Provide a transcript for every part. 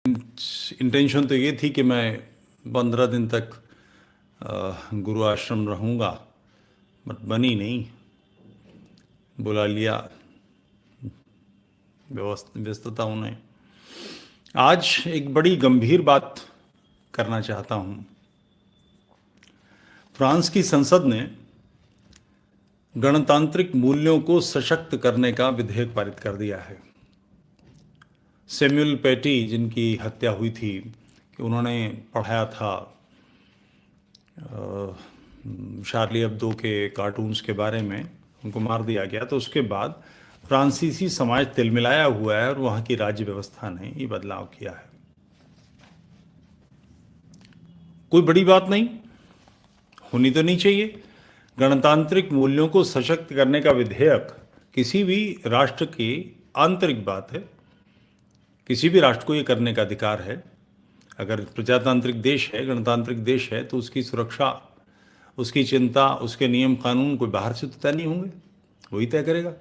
Intention तो ये थी कि मैं 15 दिन तक गुरु आश्रम रहूँगा, बट बनी नहीं। बुला लिया व्यस्तताओं ने। आज एक बड़ी गंभीर बात करना चाहता हूँ। फ्रांस की संसद ने गणतांत्रिक मूल्यों को सशक्त करने का विधेयक पारित कर दिया है। सैमुअल पैटी, जिनकी हत्या हुई थी, कि उन्होंने पढ़ाया था शार्ली एब्दो के कार्टून्स के बारे में, उनको मार दिया गया। तो उसके बाद फ्रांसीसी समाज तिलमिलाया हुआ है और वहाँ की राज्य व्यवस्था ने ये बदलाव किया है। कोई बड़ी बात नहीं, होनी तो नहीं चाहिए। गणतांत्रिक मूल्यों को सशक्त करने का विधेयक किसी भी राष्ट्र की आंतरिक बात है। किसी भी राष्ट्र को ये करने का अधिकार है। अगर प्रजातांत्रिक देश है, गणतांत्रिक देश है, तो उसकी सुरक्षा, उसकी चिंता, उसके नियम कानून कोई बाहर से तो तय नहीं होंगे, वही तय करेगा।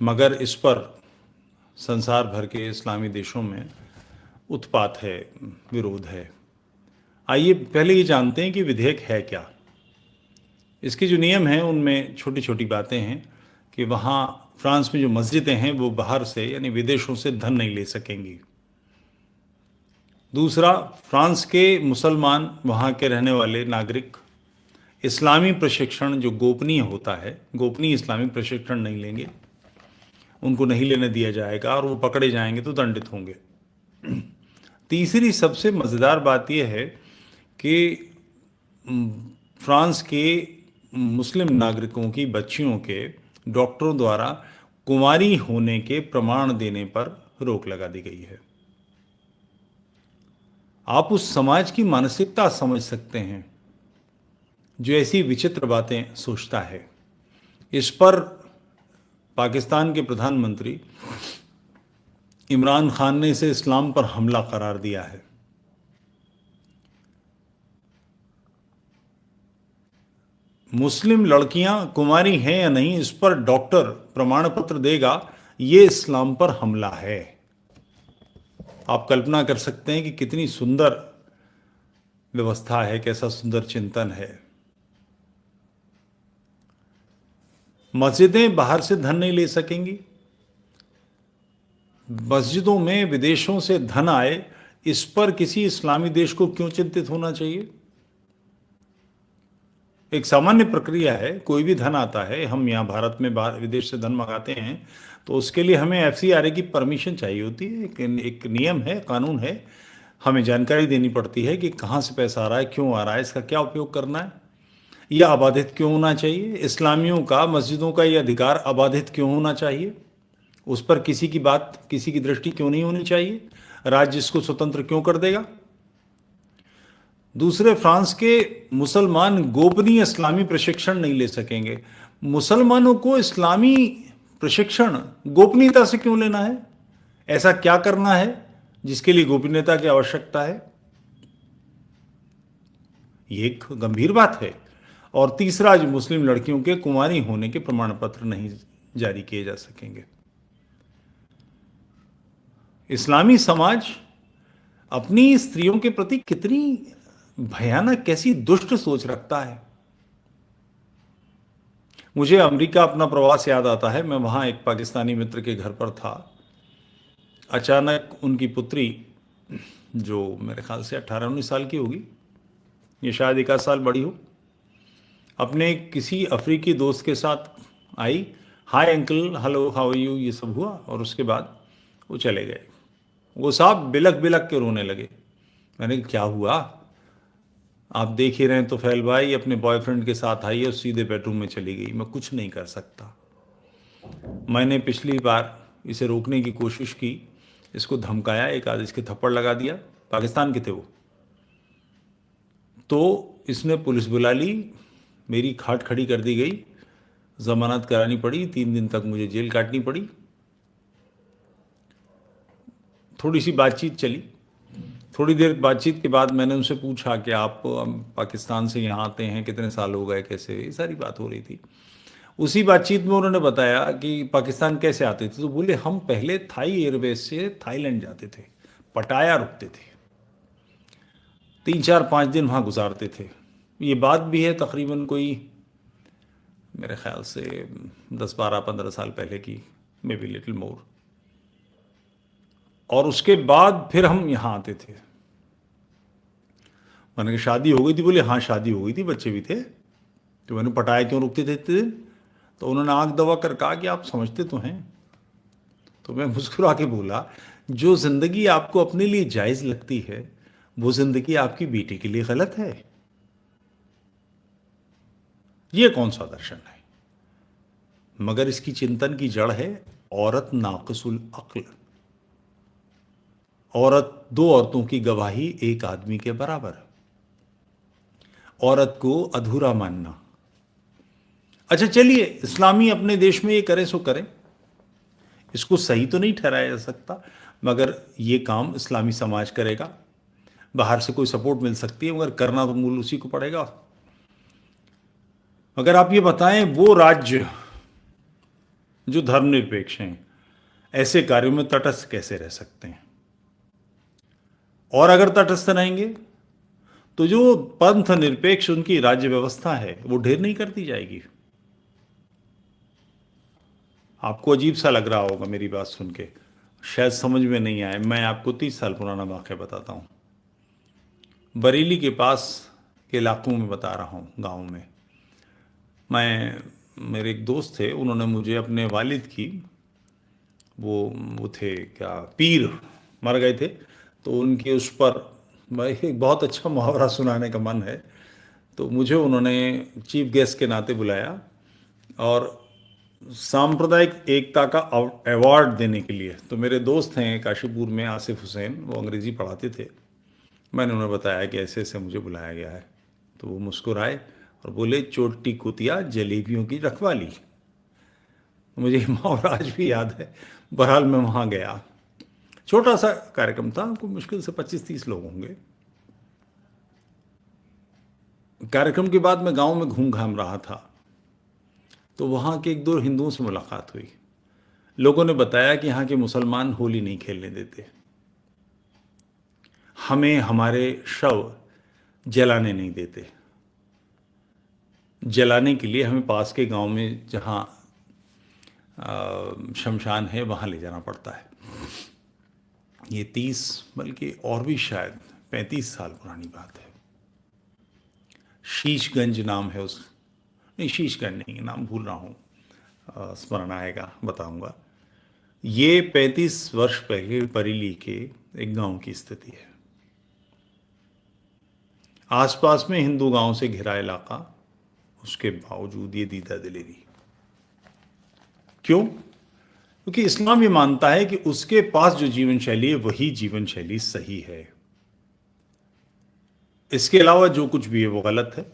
मगर इस पर संसार भर के इस्लामी देशों में उत्पात है, विरोध है। आइए पहले ये जानते हैं कि विधेयक है क्या। इसके जो नियम हैं उनमें छोटी छोटी बातें हैं कि वहाँ फ्रांस में जो मस्जिदें हैं वो बाहर से यानी विदेशों से धन नहीं ले सकेंगी। दूसरा, फ्रांस के मुसलमान, वहाँ के रहने वाले नागरिक इस्लामी प्रशिक्षण जो गोपनीय होता है, गोपनीय इस्लामी प्रशिक्षण नहीं लेंगे, उनको नहीं लेने दिया जाएगा और वो पकड़े जाएंगे तो दंडित होंगे। तीसरी सबसे मज़ेदार बात यह है कि फ्रांस के मुस्लिम नागरिकों की बच्चियों के डॉक्टरों द्वारा कुंवारी होने के प्रमाण देने पर रोक लगा दी गई है। आप उस समाज की मानसिकता समझ सकते हैं जो ऐसी विचित्र बातें सोचता है। इस पर पाकिस्तान के प्रधानमंत्री इमरान खान ने इसे इस्लाम पर हमला करार दिया है। मुस्लिम लड़कियां कुंवारी हैं या नहीं, इस पर डॉक्टर प्रमाण पत्र देगा, ये इस्लाम पर हमला है। आप कल्पना कर सकते हैं कि कितनी सुंदर व्यवस्था है, कैसा सुंदर चिंतन है। मस्जिदें बाहर से धन नहीं ले सकेंगी। मस्जिदों में विदेशों से धन आए, इस पर किसी इस्लामी देश को क्यों चिंतित होना चाहिए? एक सामान्य प्रक्रिया है। कोई भी धन आता है, हम यहाँ भारत में बाहर विदेश से धन मंगाते हैं, तो उसके लिए हमें एफसीआरए की परमिशन चाहिए होती है। एक नियम है, कानून है। हमें जानकारी देनी पड़ती है कि कहाँ से पैसा आ रहा है, क्यों आ रहा है, इसका क्या उपयोग करना है, यह अबाधित क्यों होना चाहिए। इस्लामियों का, मस्जिदों का यह अधिकार अबाधित क्यों होना चाहिए, उस पर किसी की बात, किसी की दृष्टि क्यों नहीं होनी चाहिए, राज्य इसको स्वतंत्र क्यों कर देगा। दूसरे, फ्रांस के मुसलमान गोपनीय इस्लामी प्रशिक्षण नहीं ले सकेंगे। मुसलमानों को इस्लामी प्रशिक्षण गोपनीयता से क्यों लेना है? ऐसा क्या करना है जिसके लिए गोपनीयता की आवश्यकता है? ये एक गंभीर बात है। और तीसरा, जो मुस्लिम लड़कियों के कुंवारी होने के प्रमाण पत्र नहीं जारी किए जा सकेंगे। इस्लामी समाज अपनी स्त्रियों के प्रति कितनी भयानक, कैसी दुष्ट सोच रखता है। मुझे अमेरिका अपना प्रवास याद आता है। मैं वहाँ एक पाकिस्तानी मित्र के घर पर था। अचानक उनकी पुत्री, जो मेरे ख्याल से 18-19 साल की होगी, ये शायद 1 आध साल बड़ी हो, अपने किसी अफ्रीकी दोस्त के साथ आई। Hi uncle, hello, how are you, ये सब हुआ और उसके बाद वो चले गए। वो साहब बिलक बिलक के रोने लगे। मैंने कहा, क्या हुआ? आप देख ही रहे हैं तो फैल भाई अपने बॉयफ्रेंड के साथ आई है, सीधे बेडरूम में चली गई। मैं कुछ नहीं कर सकता। मैंने पिछली बार इसे रोकने की कोशिश की, इसको धमकाया, एक आध इसके थप्पड़ लगा दिया। पाकिस्तान के थे वो। तो इसने पुलिस बुला ली, मेरी खाट खड़ी कर दी गई, जमानत करानी पड़ी, 3 दिन तक मुझे जेल काटनी पड़ी। थोड़ी सी बातचीत चली। थोड़ी देर बातचीत के बाद मैंने उनसे पूछा कि आप पाकिस्तान से यहाँ आते हैं, कितने साल हो गए, कैसे, ये सारी बात हो रही थी। उसी बातचीत में उन्होंने बताया कि पाकिस्तान कैसे आते थे, तो बोले हम पहले थाई एयरवेज से थाईलैंड जाते थे, पटाया रुकते थे, 3 4 5 दिन वहाँ गुजारते थे। ये बात भी है तकरीबन कोई मेरे ख्याल से 10 12 15 साल पहले की, मे बी लिटिल मोर। और उसके बाद फिर हम यहाँ आते थे। मैंने कहा शादी हो गई थी? बोले हाँ शादी हो गई थी, बच्चे भी थे। तो मैंने पटाया क्यों रुकते थे इतने दिन? तो उन्होंने आंख दबा कर कहा कि आप समझते तो हैं। तो मैं मुस्कुरा के बोला, जो जिंदगी आपको अपने लिए जायज लगती है वो जिंदगी आपकी बेटी के लिए गलत है? ये कौन सा दर्शन है? मगर इसकी चिंतन की जड़ है औरत नाक़िसुल अक्ल। औरत, दो औरतों की गवाही एक आदमी के बराबर। औरत को अधूरा मानना। अच्छा चलिए, इस्लामी अपने देश में ये करे सो करें, इसको सही तो नहीं ठहराया जा सकता, मगर ये काम इस्लामी समाज करेगा। बाहर से कोई सपोर्ट मिल सकती है, मगर करना तो मूल उसी को पड़ेगा। अगर आप ये बताएं, वो राज्य जो धर्मनिरपेक्ष हैं ऐसे कार्यों में तटस्थ कैसे रह सकते हैं? और अगर तटस्थ रहेंगे तो जो पंथ निरपेक्ष उनकी राज्य व्यवस्था है वो ढेर नहीं करती जाएगी। आपको अजीब सा लग रहा होगा मेरी बात सुन के, शायद समझ में नहीं आए। मैं आपको 30 साल पुराना वाक़या बताता हूँ। बरेली के पास के इलाकों में बता रहा हूँ, गाँव में। मेरे एक दोस्त थे, उन्होंने मुझे अपने वालिद की, वो थे क्या, पीर मर गए थे, तो उनके उस पर भाई एक बहुत अच्छा मुहावरा सुनाने का मन है। तो मुझे उन्होंने चीफ गेस्ट के नाते बुलाया और सांप्रदायिक एकता का अवार्ड देने के लिए। तो मेरे दोस्त हैं काशीपुर में, आसिफ हुसैन, वो अंग्रेज़ी पढ़ाते थे। मैंने उन्हें बताया कि ऐसे ऐसे मुझे बुलाया गया है। तो वो मुस्कुराए और बोले, चोटी कुतिया जलेबियों की रखवाली। मुझे ये मुहावरा आज भी याद है। बहरहाल मैं वहाँ गया, छोटा सा कार्यक्रम था, को मुश्किल से 25 30 लोग होंगे। कार्यक्रम के बाद मैं गांव में घूम घाम रहा था, तो वहाँ के एक दो हिंदुओं से मुलाकात हुई। लोगों ने बताया कि यहाँ के मुसलमान होली नहीं खेलने देते, हमें हमारे शव जलाने नहीं देते। जलाने के लिए हमें पास के गांव में जहाँ शमशान है वहाँ ले जाना पड़ता है। ये 30 बल्कि और भी शायद 35 साल पुरानी बात है। शीशगंज नाम है उस, नहीं शीशगंज नहीं, नाम भूल रहा हूँ, स्मरण आएगा बताऊंगा। ये 35 वर्ष पहले बरेली के एक गांव की स्थिति है। आसपास में हिंदू गांव से घिरा इलाका, उसके बावजूद ये दीदा दिलेरी। क्यों? क्योंकि इस्लाम ये मानता है कि उसके पास जो जीवन शैली है वही जीवन शैली सही है, इसके अलावा जो कुछ भी है वो गलत है।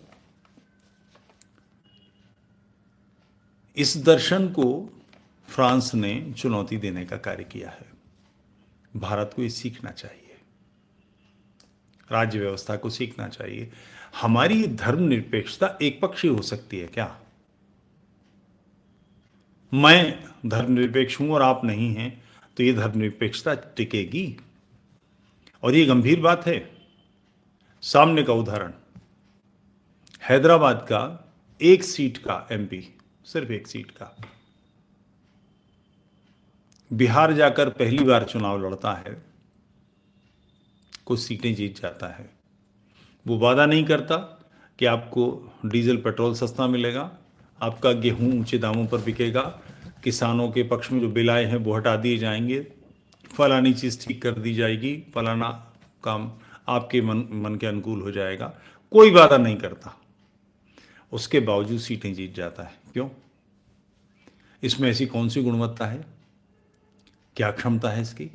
इस दर्शन को फ्रांस ने चुनौती देने का कार्य किया है। भारत को ये सीखना चाहिए, राज्य व्यवस्था को सीखना चाहिए। हमारी धर्मनिरपेक्षता एक पक्षीय हो सकती है क्या? मैं धर्मनिरपेक्ष हूं और आप नहीं हैं, तो ये धर्मनिरपेक्षता टिकेगी? और ये गंभीर बात है। सामने का उदाहरण, हैदराबाद का 1 सीट का एमपी, सिर्फ 1 सीट का, बिहार जाकर पहली बार चुनाव लड़ता है, कुछ सीटें जीत जाता है। वो वादा नहीं करता कि आपको डीजल पेट्रोल सस्ता मिलेगा, आपका गेहूं ऊंचे दामों पर बिकेगा, किसानों के पक्ष में जो बिल आए हैं वो हटा दिए जाएंगे, फलानी चीज़ ठीक कर दी जाएगी, फलाना काम आपके मन के अनुकूल हो जाएगा। कोई वादा नहीं करता, उसके बावजूद सीटें जीत जाता है। क्यों? इसमें ऐसी कौन सी गुणवत्ता है? क्या क्षमता है इसकी?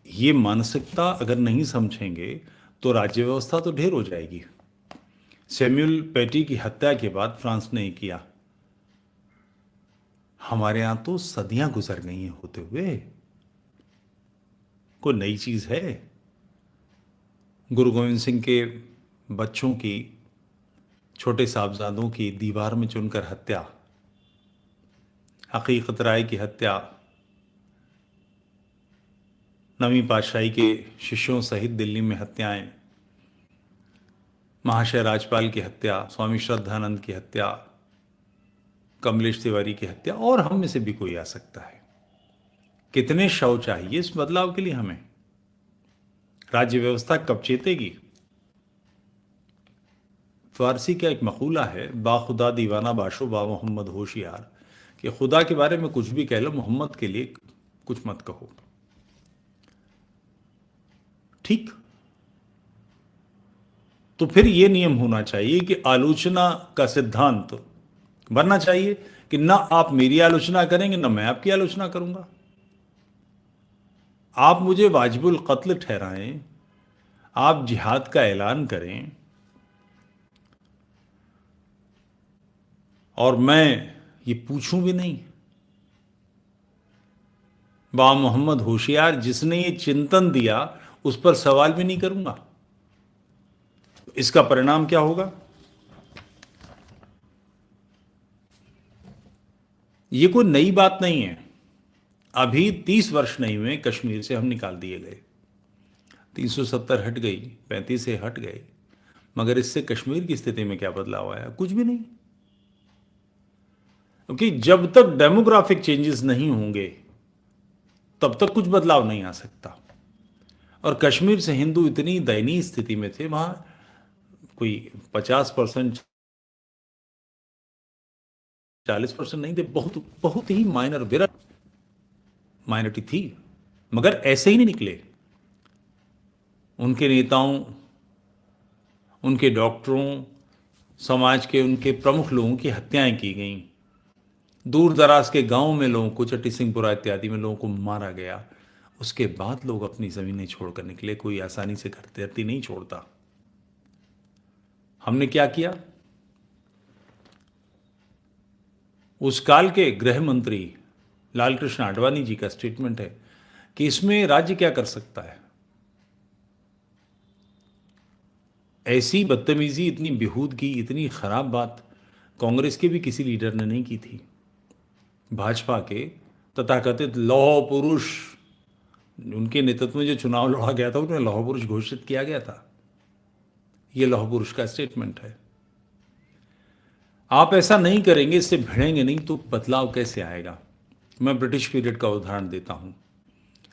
ये मानसिकता अगर नहीं समझेंगे तो राज्य व्यवस्था तो ढेर हो जाएगी। सैमुअल पैटी की हत्या के बाद फ्रांस ने किया, हमारे यहां तो सदियां गुजर गई हैं होते हुए, कोई नई चीज है? गुरु गोविंद सिंह के बच्चों की छोटे साहबजादों की दीवार में चुनकर हत्या, हकीकत राय की हत्या, नवीं पातशाही के शिष्यों सहित दिल्ली में हत्याएं, महाशय राजपाल की हत्या, स्वामी श्रद्धानंद की हत्या, कमलेश तिवारी की हत्या, और हम में से भी कोई आ सकता है। कितने शव चाहिए इस बदलाव के लिए हमें? राज्य व्यवस्था कब चेतेगी? फारसी का एक मकूला है, बाखुदा दीवाना बाशो बा मोहम्मद होशियार, कि खुदा के बारे में कुछ भी कह लो, मोहम्मद के लिए कुछ मत कहो। ठीक, तो फिर यह नियम होना चाहिए कि आलोचना का सिद्धांत बनना चाहिए कि ना आप मेरी आलोचना करेंगे ना मैं आपकी आलोचना करूंगा। आप मुझे वाजिबुल कत्ल ठहराएं, आप जिहाद का ऐलान करें, और मैं ये पूछूं भी नहीं। बा मोहम्मद होशियार जिसने ये चिंतन दिया उस पर सवाल भी नहीं करूंगा। इसका परिणाम क्या होगा? ये कोई नई बात नहीं है। अभी 30 वर्ष नहीं हुए कश्मीर से हम निकाल दिए गए, 370 हट गई, 35 से हट गए, मगर इससे कश्मीर की स्थिति में क्या बदलाव आया? कुछ भी नहीं। क्योंकि जब तक डेमोग्राफिक चेंजेस नहीं होंगे तब तक कुछ बदलाव नहीं आ सकता। और कश्मीर से हिंदू इतनी दयनीय स्थिति में थे, वहां कोई 50%, 40% नहीं थे, बहुत बहुत ही माइनर विरल माइनॉरिटी थी, मगर ऐसे ही नहीं निकले। उनके नेताओं, उनके डॉक्टरों, समाज के उनके प्रमुख लोगों की हत्याएं की गईं। दूर दराज के गांव में लोगों को, चट्टी सिंहपुरा इत्यादि में लोगों को मारा गया। उसके बाद लोग अपनी जमीनें छोड़कर निकले। कोई आसानी से घर धरती नहीं छोड़ता। हमने क्या किया? उस काल के गृह मंत्री लालकृष्ण आडवाणी जी का स्टेटमेंट है कि इसमें राज्य क्या कर सकता है। ऐसी बदतमीजी, इतनी बेहूदगी, इतनी खराब बात कांग्रेस के भी किसी लीडर ने नहीं की थी। भाजपा के तथाकथित लौह पुरुष, उनके नेतृत्व में जो चुनाव लड़ा गया था उन्हें लौह पुरुष घोषित किया गया था। यह लौह पुरुष का स्टेटमेंट है। आप ऐसा नहीं करेंगे, इससे भिड़ेंगे नहीं, तो बदलाव कैसे आएगा? मैं ब्रिटिश पीरियड का उदाहरण देता हूं,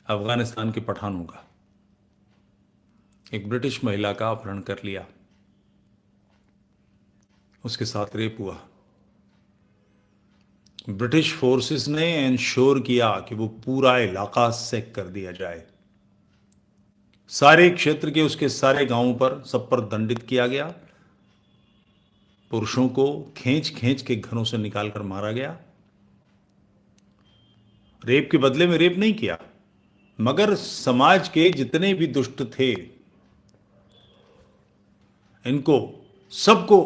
अफगानिस्तान के पठानों का। एक ब्रिटिश महिला का अपहरण कर लिया, उसके साथ रेप हुआ। ब्रिटिश फोर्सेस ने इंश्योर किया कि वो पूरा इलाका सेक कर दिया जाए। सारे क्षेत्र के, उसके सारे गांवों पर, सब पर दंडित किया गया। पुरुषों को खींच खींच के घरों से निकालकर मारा गया। रेप के बदले में रेप नहीं किया, मगर समाज के जितने भी दुष्ट थे इनको सबको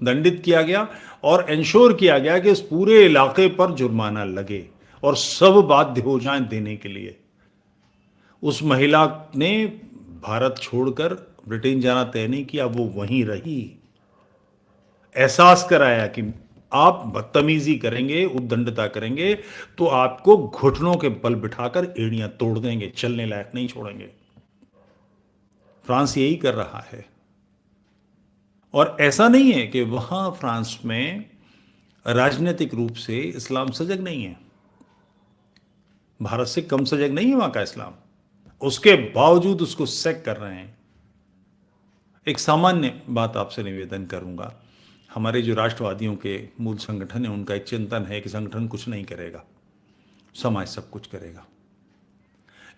दंडित किया गया और इंश्योर किया गया कि इस पूरे इलाके पर जुर्माना लगे और सब बाध्य हो जाएं देने के लिए। उस महिला ने भारत छोड़कर ब्रिटेन जाना तय नहीं किया, वो वहीं रही। एहसास कराया कि आप बदतमीजी करेंगे, उद्दंडता करेंगे तो आपको घुटनों के बल बिठाकर एड़ियां तोड़ देंगे, चलने लायक नहीं छोड़ेंगे। फ्रांस यही कर रहा है। और ऐसा नहीं है कि वहां फ्रांस में राजनीतिक रूप से इस्लाम सजग नहीं है। भारत से कम सजग नहीं है वहां का इस्लाम, उसके बावजूद उसको सेक कर रहे हैं। एक सामान्य बात आपसे निवेदन करूंगा, हमारे जो राष्ट्रवादियों के मूल संगठन है उनका एक चिंतन है कि संगठन कुछ नहीं करेगा, समाज सब कुछ करेगा।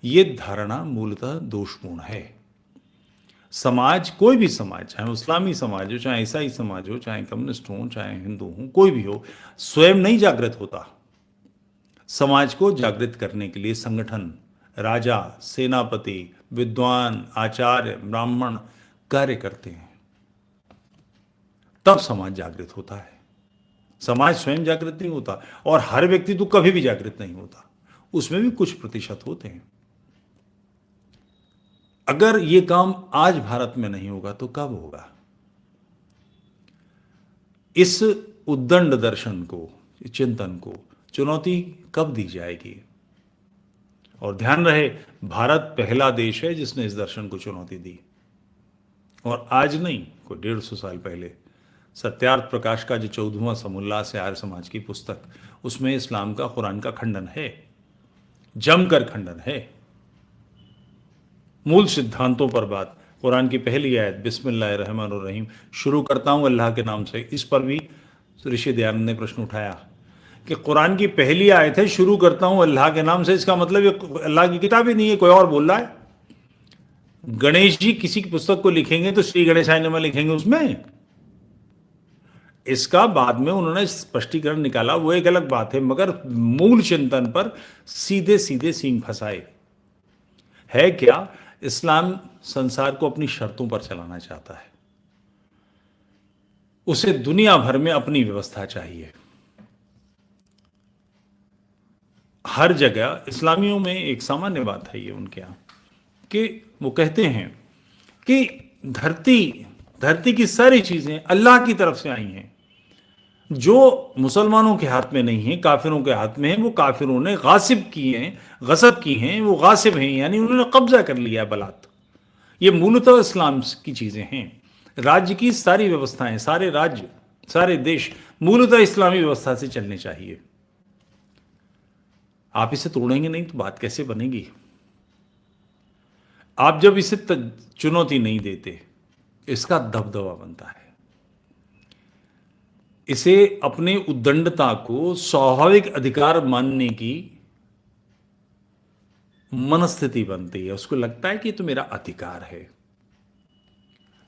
यह धारणा मूलतः दोषपूर्ण है। समाज, कोई भी समाज, चाहे इस्लामी समाज हो, चाहे ईसाई समाज हो, चाहे कम्युनिस्ट हो, चाहे हिंदू हो, कोई भी हो, स्वयं नहीं जागृत होता। समाज को जागृत करने के लिए संगठन, राजा, सेनापति, विद्वान, आचार्य, ब्राह्मण कार्य करते हैं, तब समाज जागृत होता है। समाज स्वयं जागृत नहीं होता, और हर व्यक्ति तो कभी भी जागृत नहीं होता, उसमें भी कुछ प्रतिशत होते हैं। अगर यह काम आज भारत में नहीं होगा तो कब होगा? इस उद्दंड दर्शन को, चिंतन को चुनौती कब दी जाएगी? और ध्यान रहे, भारत पहला देश है जिसने इस दर्शन को चुनौती दी, और आज नहीं, कोई 150 साल पहले सत्यार्थ प्रकाश का जो 14वां समोल्लास है आर्य समाज की पुस्तक, उसमें इस्लाम का, कुरान का खंडन है, जमकर खंडन है। मूल सिद्धांतों पर बात, कुरान की पहली आयत बिस्मिल्लाहिर्रहमानिर्रहीम, शुरू करता हूं अल्लाह के नाम से। इस पर भी ऋषि दयानंद ने प्रश्न उठाया कि कुरान की पहली आयत है, शुरू करता हूं अल्लाह के नाम से, इसका मतलब ये अल्लाह की किताब ही नहीं है, कोई और बोल रहा है। गणेश जी किसी की पुस्तक को लिखेंगे तो श्री गणेशाय नमः लिखेंगे उसमें। इसका बाद में उन्होंने स्पष्टीकरण निकाला, वो एक अलग बात है, मगर मूल चिंतन पर सीधे सीधे सींग फंसाए। है क्या? इस्लाम संसार को अपनी शर्तों पर चलाना चाहता है, उसे दुनिया भर में अपनी व्यवस्था चाहिए। हर जगह इस्लामियों में एक सामान्य बात है ये उनके यहाँ, कि वो कहते हैं कि धरती की सारी चीजें अल्लाह की तरफ से आई हैं। जो मुसलमानों के हाथ में नहीं है, काफिरों के हाथ में है, वो काफिरों ने गासिब किए हैं, गसब की हैं, वो गासिब हैं, यानी उन्होंने कब्जा कर लिया है बलात्। ये मूलतः इस्लाम की चीजें हैं। राज्य की सारी व्यवस्थाएं, सारे राज्य, सारे देश मूलतः इस्लामी व्यवस्था से चलने चाहिए। आप इसे तोड़ेंगे नहीं तो बात कैसे बनेगी? आप जब इसे चुनौती नहीं देते, इसका दबदबा बनता है, इसे अपने उद्दंडता को स्वाभाविक अधिकार मानने की मनस्थिति बनती है। उसको लगता है कि ये तो मेरा अधिकार है।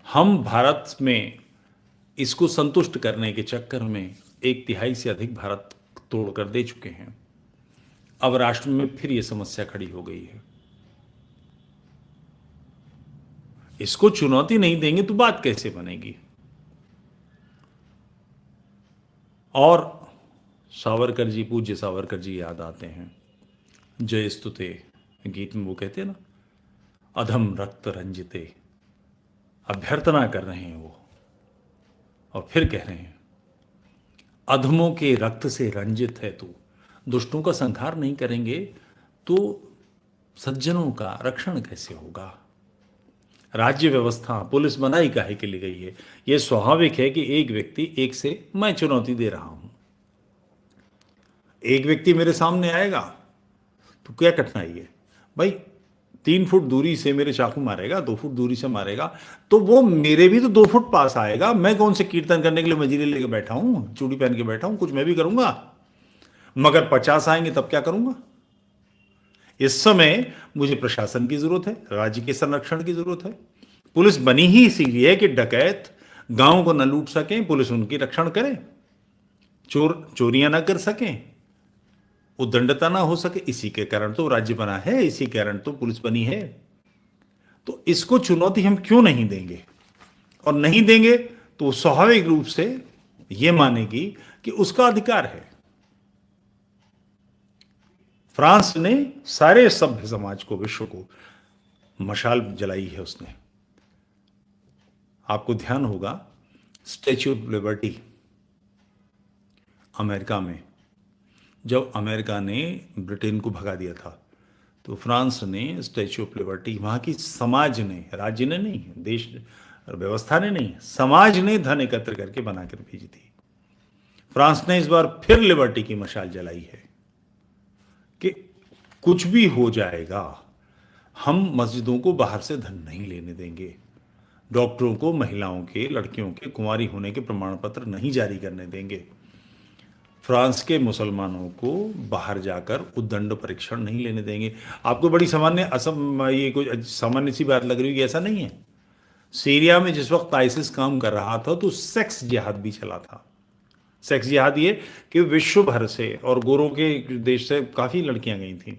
हम भारत में इसको संतुष्ट करने के चक्कर में 1/3 से अधिक भारत तोड़कर दे चुके हैं। अब राष्ट्र में फिर यह समस्या खड़ी हो गई है। इसको चुनौती नहीं देंगे तो बात कैसे बनेगी? और सावरकर जी, पूज्य सावरकर जी याद आते हैं। जय स्तुते गीत में वो कहते हैं ना, अधम रक्त रंजिते, अभ्यर्थना कर रहे हैं वो, और फिर कह रहे हैं अधमों के रक्त से रंजित है तू। दुष्टों का संहार नहीं करेंगे तो सज्जनों का रक्षण कैसे होगा? राज्य व्यवस्था, पुलिस बनाई काहे के लिए गई है? यह स्वाभाविक है कि एक व्यक्ति एक से, मैं चुनौती दे रहा हूं, एक व्यक्ति मेरे सामने आएगा तो क्या कठिनाई है भाई? 3 फुट दूरी से मेरे चाकू मारेगा, 2 फुट दूरी से मारेगा, तो वो मेरे भी तो 2 फुट पास आएगा। मैं कौन से कीर्तन करने के लिए मजीरे लेके बैठा हूं, चूड़ी पहन के बैठा हूं? कुछ मैं भी करूंगा, मगर 50 आएंगे तब क्या करूंगा? इस समय मुझे प्रशासन की जरूरत है, राज्य के संरक्षण की जरूरत है। पुलिस बनी ही इसीलिए है कि डकैत गांव को न लूट सकें, पुलिस उनकी रक्षण करे, चोर चोरियां ना कर सकें, उद्दंडता ना हो सके। इसी के कारण तो राज्य बना है, इसी कारण तो पुलिस बनी है। तो इसको चुनौती हम क्यों नहीं देंगे? और नहीं देंगे तो स्वाभाविक रूप से यह मानेगी कि उसका अधिकार है। फ्रांस ने सारे सभ्य समाज को, विश्व को मशाल जलाई है उसने। आपको ध्यान होगा, स्टैच्यू ऑफ लिबर्टी अमेरिका में, जब अमेरिका ने ब्रिटेन को भगा दिया था, तो फ्रांस ने स्टैच्यू ऑफ लिबर्टी, वहां की समाज ने, राज्य ने नहीं, देश व्यवस्था ने नहीं, समाज ने धन एकत्र करके बनाकर भेजी थी। फ्रांस ने इस बार फिर लिबर्टी की मशाल जलाई है कि कुछ भी हो जाएगा, हम मस्जिदों को बाहर से धन नहीं लेने देंगे, डॉक्टरों को महिलाओं के, लड़कियों के कुंवारी होने के प्रमाण पत्र नहीं जारी करने देंगे, फ्रांस के मुसलमानों को बाहर जाकर उद्दंड परीक्षण नहीं लेने देंगे। आपको बड़ी सामान्य ये कोई सामान्य सी बात लग रही है कि ऐसा नहीं है। सीरिया में जिस वक्त आइसिस काम कर रहा था तो सेक्स जिहाद भी चला था। सेक्स जिहाद ये कि विश्व भर से और गोरों के देश से काफी लड़कियां गई थी,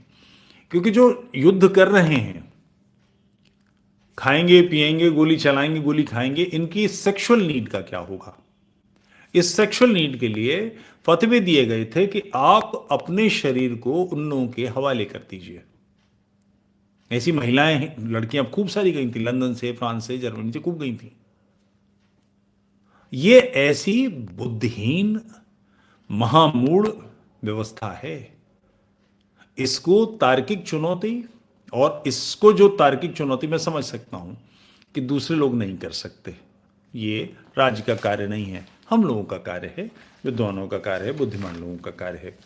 क्योंकि जो युद्ध कर रहे हैं, खाएंगे पिएंगे, गोली चलाएंगे, गोली खाएंगे, इनकी सेक्सुअल नीड का क्या होगा? इस सेक्सुअल नीड के लिए फतवे दिए गए थे कि आप अपने शरीर को उन लोगों के हवाले कर दीजिए। ऐसी महिलाएं, लड़कियां खूब सारी गई थी, लंदन से, फ्रांस से, जर्मनी से खूब गई थी। ये ऐसी बुद्धिहीन महामूढ़ व्यवस्था है। इसको तार्किक चुनौती, और इसको जो तार्किक चुनौती मैं समझ सकता हूं कि दूसरे लोग नहीं कर सकते, ये राज्य का कार्य नहीं है, हम लोगों का कार्य है, विद्वानों का कार्य है, बुद्धिमान लोगों का कार्य है।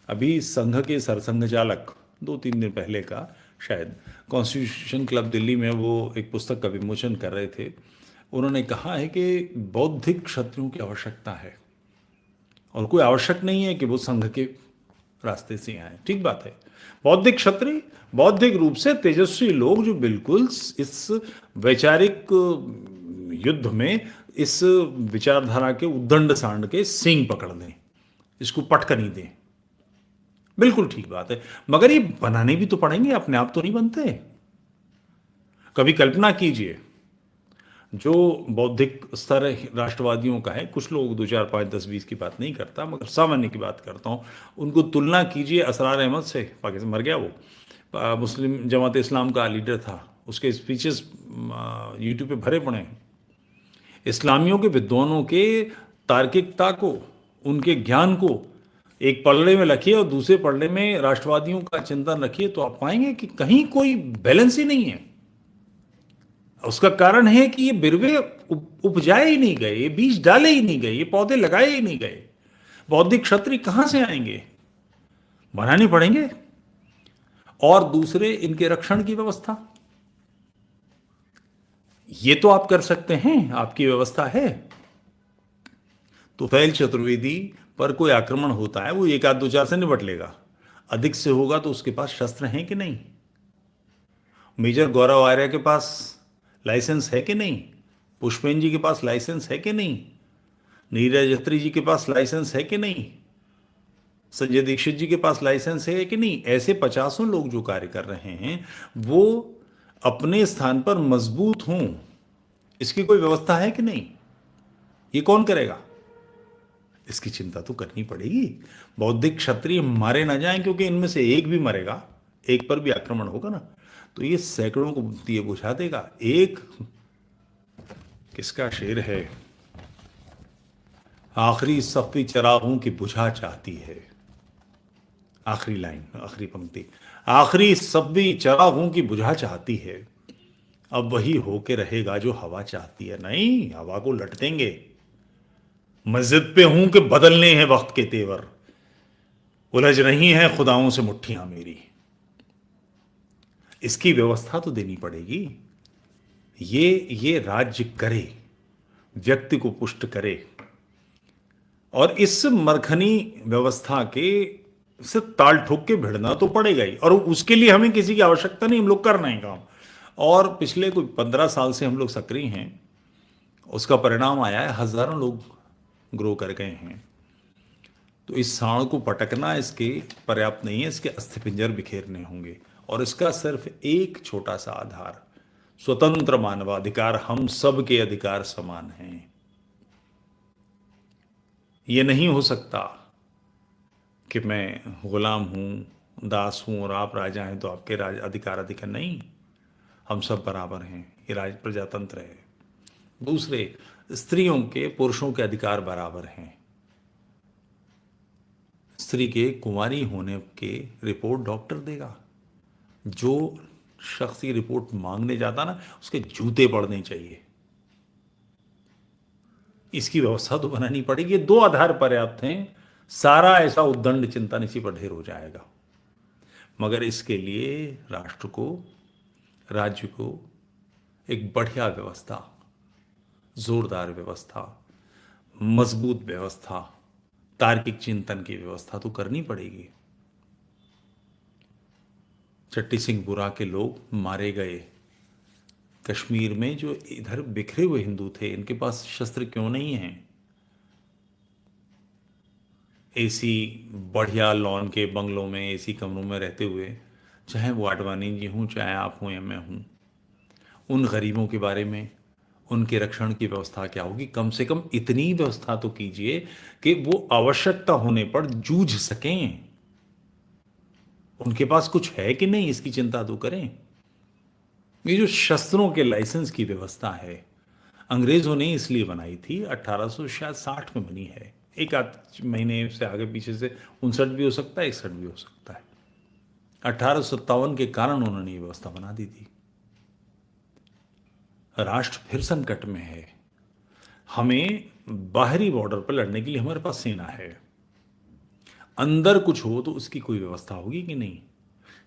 अभी संघ के सरसंघ चालक 2-3 दिन पहले का शायद कॉन्स्टिट्यूशन क्लब दिल्ली में वो एक पुस्तक का विमोचन कर रहे थे। उन्होंने कहा है कि बौद्धिक क्षत्रियों की आवश्यकता है, और कोई आवश्यक नहीं है कि वो संघ के रास्ते से आए। ठीक बात है, बौद्धिक क्षत्रिय, बौद्धिक रूप से तेजस्वी लोग जो बिल्कुल इस वैचारिक युद्ध में इस विचारधारा के उद्दंड सांड के सींग पकड़ दें, इसको पटकनी दें, बिल्कुल ठीक बात है। मगर ये बनाने भी तो पड़ेंगे, अपने आप तो नहीं बनते। कभी कल्पना कीजिए, जो बौद्धिक स्तर राष्ट्रवादियों का है, कुछ लोग 2, 4, 5, 10, 20 की बात नहीं करता, मगर सामान्य की बात करता हूँ, उनको तुलना कीजिए असरार अहमद से। पाकिस्तान मर गया वो, मुस्लिम जमात इस्लाम का लीडर था, उसके स्पीचेस यूट्यूब पे भरे पड़े हैं। इस्लामियों के विद्वानों के तार्किकता को, उनके ज्ञान को एक पलड़े में रखिए और दूसरे पलड़े में राष्ट्रवादियों का चिंतन रखिए, तो आप पाएंगे कि कहीं कोई बैलेंस ही नहीं है। उसका कारण है कि ये बिरवे उपजाए ही नहीं गए, ये बीज डाले ही नहीं गए, ये पौधे लगाए ही नहीं गए। बौद्धिक क्षत्रिय कहां से आएंगे? बनाने पड़ेंगे। और दूसरे, इनके रक्षण की व्यवस्था, ये तो आप कर सकते हैं, आपकी व्यवस्था है। तो फैल चतुर्वेदी पर कोई आक्रमण होता है, वो 1, 2, 4 से निपट लेगा। अधिक से होगा तो उसके पास शस्त्र हैं कि नहीं? मेजर गौरव आर्य के पास लाइसेंस है कि नहीं? पुष्पेन जी के पास लाइसेंस है कि नहीं? नीरज अत्री जी के पास लाइसेंस है कि नहीं? संजय दीक्षित जी के पास लाइसेंस है कि नहीं? ऐसे 50 लोग जो कार्य कर रहे हैं, वो अपने स्थान पर मजबूत हों, इसकी कोई व्यवस्था है कि नहीं? ये कौन करेगा? इसकी चिंता तो करनी पड़ेगी। बौद्धिक क्षत्रिय मारे ना जाएं, क्योंकि इनमें से एक भी मरेगा, एक पर भी आक्रमण होगा ना, तो ये सैकड़ों को दिए बुझा देगा। एक किसका शेर है, आखिरी सफ़ी चरागों की बुझा चाहती है, आखिरी लाइन, आखिरी पंक्ति, आखिरी सफ़ी चरागों की बुझा चाहती है, अब वही होके रहेगा जो हवा चाहती है। नहीं, हवा को लट देंगे। मस्जिद पे हूं कि बदलने हैं वक्त के तेवर, उलझ रही हैं खुदाओं से मुट्ठियां मेरी। इसकी व्यवस्था तो देनी पड़ेगी। ये राज्य करे, व्यक्ति को पुष्ट करे, और इस मरखनी व्यवस्था के से ताल ठोक के भिड़ना तो पड़ेगा ही, और उसके लिए हमें किसी की आवश्यकता नहीं, हम लोग कर रहे हैं काम। और पिछले कोई 15 साल से हम लोग सक्रिय हैं, उसका परिणाम आया है, हजारों लोग ग्रो कर गए हैं। तो इस सांड को पटकना इसके पर्याप्त नहीं है, इसके अस्थिपिंजर बिखेरने होंगे। और इसका सिर्फ एक छोटा सा आधार, स्वतंत्र मानवाधिकार, हम सब के अधिकार समान हैं। यह नहीं हो सकता कि मैं गुलाम हूं, दास हूं, और आप राजा हैं तो आपके राज अधिकार अधिकार नहीं। हम सब बराबर हैं, ये राज प्रजातंत्र है। दूसरे, स्त्रियों के पुरुषों के अधिकार बराबर हैं। स्त्री के कुंवारी होने के रिपोर्ट डॉक्टर देगा। जो शख्स ये रिपोर्ट मांगने जाता ना, उसके जूते पड़ने चाहिए। इसकी व्यवस्था तो बनानी पड़ेगी। 2 आधार पर्याप्त हैं, सारा ऐसा उद्दंड चिंतन इसी पर ढेर हो जाएगा। मगर इसके लिए राष्ट्र को, राज्य को एक बढ़िया व्यवस्था, जोरदार व्यवस्था, मजबूत व्यवस्था, तार्किक चिंतन की व्यवस्था तो करनी पड़ेगी। चट्टी सिंह बुरा के लोग मारे गए। कश्मीर में जो इधर बिखरे हुए हिंदू थे, इनके पास शस्त्र क्यों नहीं हैं? एसी बढ़िया लॉन के बंगलों में, एसी कमरों में रहते हुए, चाहे वो आडवाणी जी हूं, चाहे आप हूं या मैं हूं, उन गरीबों के बारे में, उनके रक्षण की व्यवस्था क्या होगी? कम से कम इतनी व्यवस्था तो कीजिए कि वो आवश्यकता होने पर जूझ सकें। उनके पास कुछ है कि नहीं, इसकी चिंता तो करें। ये जो शस्त्रों के लाइसेंस की व्यवस्था है, अंग्रेजों ने इसलिए बनाई थी, 1860 में बनी है, एक आध महीने से आगे पीछे से 59 भी हो सकता है, 61 भी हो सकता है। 1857 के कारण उन्होंने ये व्यवस्था बना दी थी। राष्ट्र फिर संकट में है, हमें बाहरी बॉर्डर पर लड़ने के लिए हमारे पास सेना है, अंदर कुछ हो तो उसकी कोई व्यवस्था होगी कि नहीं?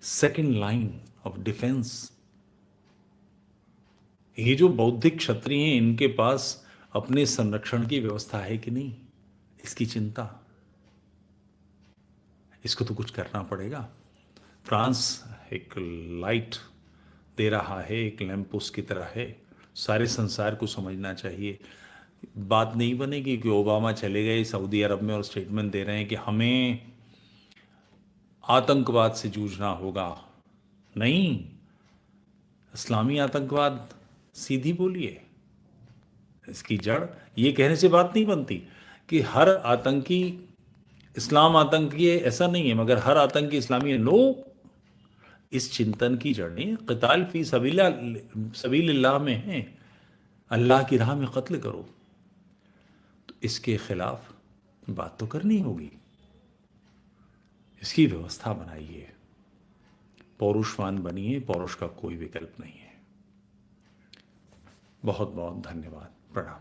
Second line of defence. ये जो बौद्धिक क्षत्रिय हैं, इनके पास अपने संरक्षण की व्यवस्था है कि नहीं, इसकी चिंता, इसको तो कुछ करना पड़ेगा। फ्रांस एक लाइट दे रहा है, एक लैंपोस्ट की तरह है, सारे संसार को समझना चाहिए। बात नहीं बनेगी कि ओबामा चले गए सऊदी अरब में और स्टेटमेंट दे रहे हैं कि हमें आतंकवाद से जूझना होगा। नहीं, इस्लामी आतंकवाद सीधी बोलिए, इसकी जड़, ये कहने से बात नहीं बनती कि हर आतंकी इस्लाम आतंकी है, ऐसा नहीं है, मगर हर आतंकी इस्लामी है, नो। इस चिंतन की जड़ें क़िताल फी सबीलिल्लाह में है, अल्लाह की राह में कत्ल करो, तो इसके खिलाफ बात तो करनी होगी, इसकी व्यवस्था बनाइए, पौरुषवान बनिए, पौरुष का कोई विकल्प नहीं है। बहुत बहुत धन्यवाद, प्रणाम।